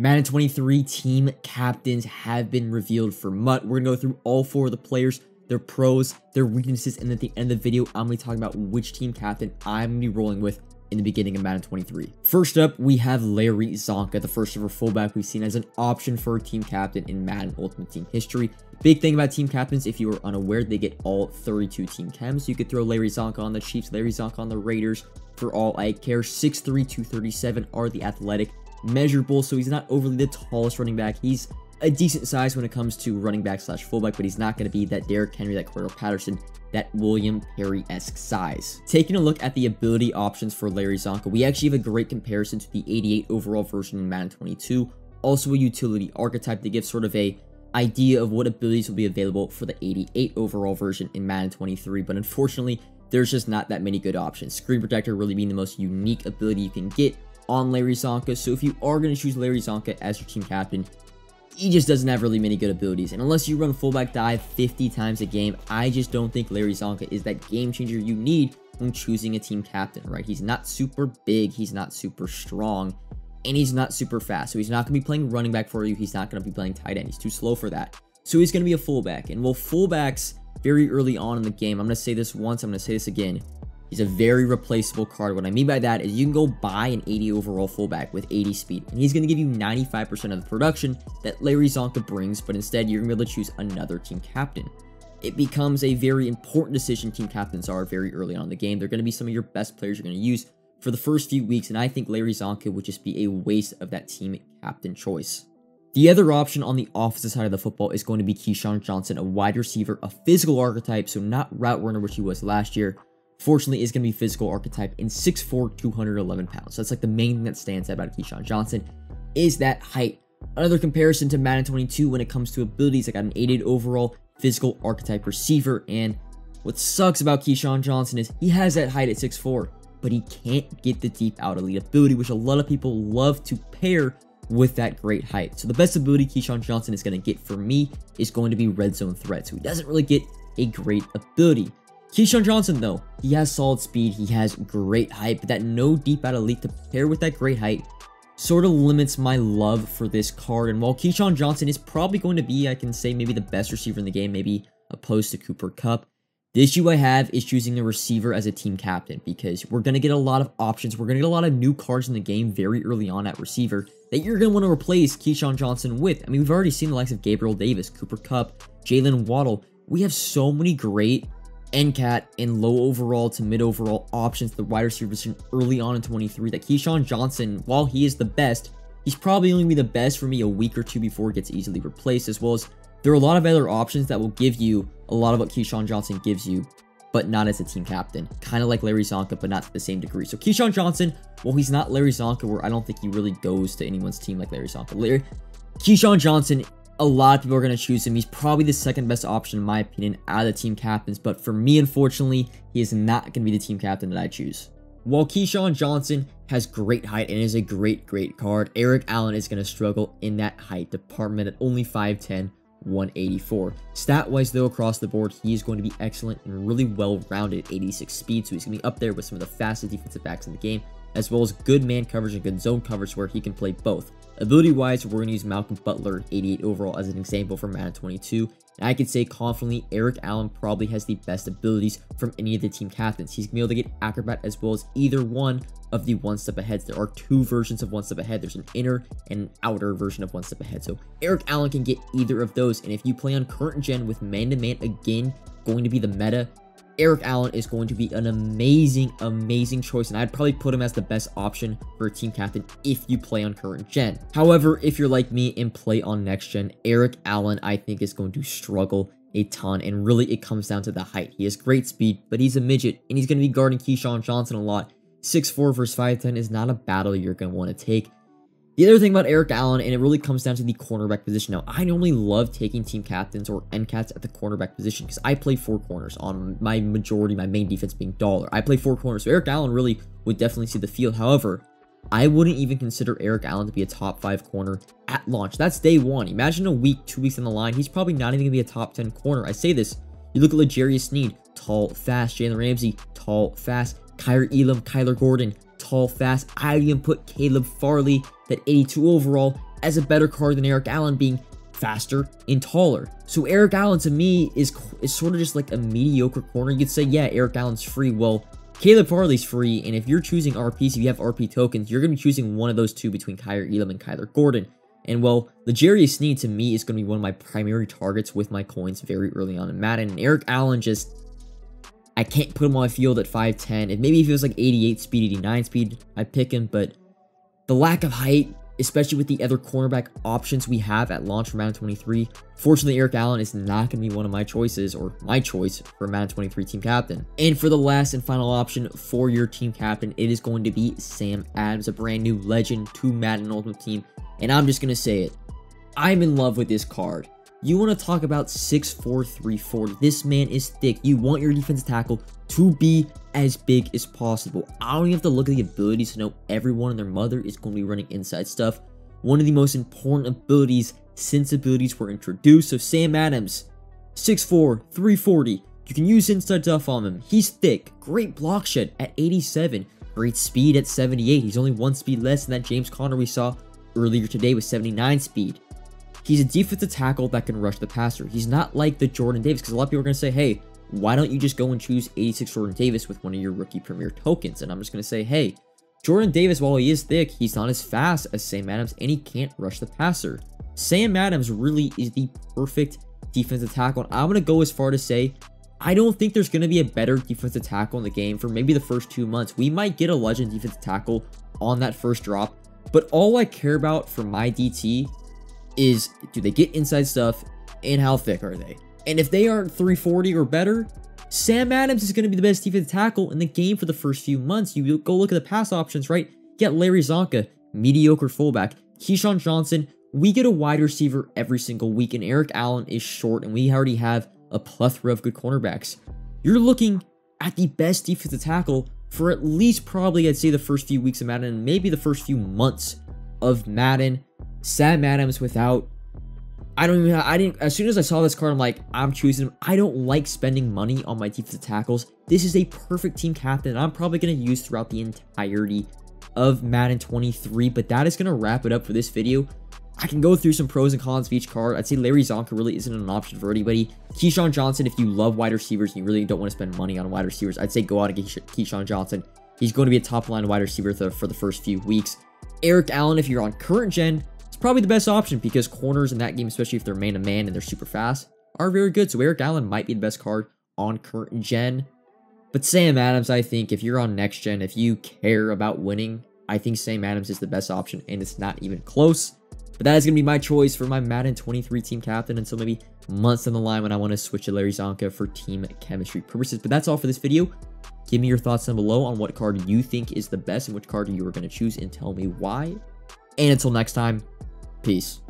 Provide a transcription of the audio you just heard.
Madden 23 team captains have been revealed for MUT. We're going to go through all 4 of the players, their pros, their weaknesses, and at the end of the video, I'm going to be talking about which team captain I'm going to be rolling with in the beginning of Madden 23. First up, we have LarryZack, the first ever fullback we've seen as an option for a team captain in Madden Ultimate Team history. Big thing about team captains, if you are unaware, they get all 32 team chems. You could throw LarryZack on the Chiefs, LarryZack on the Raiders. For all I care, 6'3", 237 are the athletic measurables, so he's not overly the tallest running back. He's a decent size when it comes to running back slash fullback, but he's not going to be that Derrick Henry, that Cordell Patterson, that William Perry-esque size. Taking a look at the ability options for LarryZack, we actually have a great comparison to the 88 overall version in Madden 22, also a utility archetype to give sort of a idea of what abilities will be available for the 88 overall version in Madden 23, but unfortunately, there's just not that many good options. Screen Protector really being the most unique ability you can get on LarryZack, so if you are going to choose LarryZack as your team captain, he just doesn't have really many good abilities, and unless you run fullback dive 50 times a game, I just don't think LarryZack is that game changer you need when choosing a team captain, right? He's not super big, he's not super strong, and he's not super fast, so he's not going to be playing running back for you, he's not going to be playing tight end, he's too slow for that, so he's going to be a fullback. And well, fullbacks very early on in the game, I'm going to say this once, I'm going to say this again, he's a very replaceable card. What I mean by that is you can go buy an 80 overall fullback with 80 speed, and he's going to give you 95% of the production that LarryZack brings, but instead you're going to be able to choose another team captain. It becomes a very important decision team captains are very early on in the game. They're going to be some of your best players you're going to use for the first few weeks, and I think LarryZack would just be a waste of that team captain choice. The other option on the opposite side of the football is going to be KeyshawnJohnson, a wide receiver, a physical archetype, so not route runner, which he was last year. Fortunately, is going to be physical archetype in 6'4", 211 pounds. So that's like the main thing that stands out about KeyshawnJohnson is that height. Another comparison to Madden 22 when it comes to abilities, I got an 88 overall physical archetype receiver, and what sucks about KeyshawnJohnson is he has that height at 6'4", but he can't get the deep out elite ability, which a lot of people love to pair with that great height. So the best ability KeyshawnJohnson is going to get for me is going to be red zone threat. So he doesn't really get a great ability. KeyshawnJohnson, though, he has solid speed, he has great height, but that no deep out elite to pair with that great height sort of limits my love for this card. And while KeyshawnJohnson is probably going to be, I can say, maybe the best receiver in the game, maybe opposed to Cooper Kupp, the issue I have is choosing a receiver as a team captain, because we're going to get a lot of options, we're going to get a lot of new cards in the game very early on at receiver that you're going to want to replace KeyshawnJohnson with. I mean, we've already seen the likes of Gabriel Davis, Cooper Kupp, Jalen Waddle. We have so many great NCAT and low overall to mid overall options, the wide receiver position early on in 23, that KeyshawnJohnson, while he is the best, he's probably only going to be the best for me a week or two before it gets easily replaced, as well as there are a lot of other options that will give you a lot of what KeyshawnJohnson gives you, but not as a team captain. Kind of like LarryZack, but not to the same degree. So KeyshawnJohnson, well, he's not LarryZack, where I don't think he really goes to anyone's team like LarryZack. KeyshawnJohnson, a lot of people are going to choose him. He's probably the second best option in my opinion out of the team captains, but for me, unfortunately, he is not going to be the team captain that I choose. While KeyshawnJohnson has great height and is a great card, Eric Allen is going to struggle in that height department at only 5'10", 184. Stat-wise, though, across the board, he is going to be excellent and really well-rounded at 86 speed, so he's going to be up there with some of the fastest defensive backs in the game, as well as good man coverage and good zone coverage where he can play both. Ability-wise, we're going to use Malcolm Butler, 88 overall, as an example for Madden 22. And I could say confidently, Eric Allen probably has the best abilities from any of the team captains. He's going to be able to get Acrobat as well as either one of the one step aheads. There are 2 versions of one step ahead. There's an inner and an outer version of one step ahead. So Eric Allen can get either of those. And if you play on current gen with man-to-man, again, going to be the meta, Eric Allen is going to be an amazing choice, and I'd probably put him as the best option for a team captain if you play on current gen. However, if you're like me and play on next gen, Eric Allen, I think, is going to struggle a ton, and really it comes down to the height. He has great speed, but he's a midget, and he's going to be guarding KeyshawnJohnson a lot. 6'4" versus 5'10" is not a battle you're going to want to take. The other thing about Eric Allen, and it really comes down to the cornerback position. Now, I normally love taking team captains or NCATs at the cornerback position because I play 4 corners on my main defense being dollar. I play 4 corners, so Eric Allen really would definitely see the field. However, I wouldn't even consider Eric Allen to be a top 5 corner at launch. That's day 1. Imagine a week, 2 weeks in the line, he's probably not even going to be a top 10 corner. I say this, you look at L'Jarius Sneed, tall, fast. Jalen Ramsey, tall, fast. Kyrie Elam, Kyler Gordon, tall, fast. I even put Caleb Farley, that 82 overall, as a better card than Eric Allen being faster and taller. So Eric Allen to me is sort of just like a mediocre corner. You could say, yeah, Eric Allen's free. Well, Caleb Farley's free, and if you're choosing RPs, if you have RP tokens, you're going to be choosing one of those two between Kyler Elam and Kyler Gordon. And well, L'Jarius Sneed to me is going to be one of my primary targets with my coins very early on in Madden. And Eric Allen just, I can't put him on my field at 5'10". If maybe if it was like 88 speed, 89 speed, I'd pick him. But the lack of height, especially with the other cornerback options we have at launch for Madden 23, fortunately, Eric Allen is not going to be one of my choices, or my choice for Madden 23 team captain. And for the last and final option for your team captain, it is going to be Sam Adams, a brand new legend to Madden Ultimate Team. And I'm just going to say it, I'm in love with this card. You want to talk about 6'4", 340. This man is thick. You want your defensive tackle to be as big as possible. I don't even have to look at the abilities to know everyone and their mother is going to be running inside stuff. One of the most important abilities since abilities were introduced. So Sam Adams, 6'4", 340. You can use inside stuff on him. He's thick. Great block shed at 87. Great speed at 78. He's only one speed less than that James Conner we saw earlier today with 79 speed. He's a defensive tackle that can rush the passer. He's not like the Jordan Davis, because a lot of people are going to say, hey, why don't you just go and choose 86 Jordan Davis with one of your rookie premier tokens? And I'm just going to say, hey, Jordan Davis, while he is thick, he's not as fast as Sam Adams, and he can't rush the passer. Sam Adams really is the perfect defensive tackle. And I'm going to go as far to say, I don't think there's going to be a better defensive tackle in the game for maybe the first 2 months. We might get a legend defensive tackle on that first drop, but all I care about for my DT is, do they get inside stuff, and how thick are they? And if they aren't 340 or better, Sam Adams is going to be the best defensive tackle in the game for the first few months. You go look at the pass options, right? You got LarryZack, mediocre fullback. KeyshawnJohnson, we get a wide receiver every single week, and Eric Allen is short, and we already have a plethora of good cornerbacks. You're looking at the best defensive tackle for at least probably, I'd say, the first few weeks of Madden, and maybe the first few months of Madden. Sam Adams without, as soon as I saw this card, I'm like, I'm choosing him. I don't like spending money on my defensive tackles. This is a perfect team captain I'm probably going to use throughout the entirety of Madden 23, but that is going to wrap it up for this video. I can go through some pros and cons of each card. I'd say LarryZack really isn't an option for anybody. KeyshawnJohnson, if you love wide receivers and you really don't want to spend money on wide receivers, I'd say go out and get KeyshawnJohnson. He's going to be a top line wide receiver for the first few weeks. Eric Allen, if you're on current gen, it's probably the best option because corners in that game, especially if they're man-to-man and they're super fast, are very good. So Eric Allen might be the best card on current gen. But Sam Adams, I think, if you're on next gen, if you care about winning, I think Sam Adams is the best option, and it's not even close. But that is going to be my choice for my Madden 23 team captain until maybe months down the line when I want to switch to LarryZack for team chemistry purposes. But that's all for this video. Give me your thoughts down below on what card you think is the best and which card you are going to choose, and tell me why. And until next time, peace.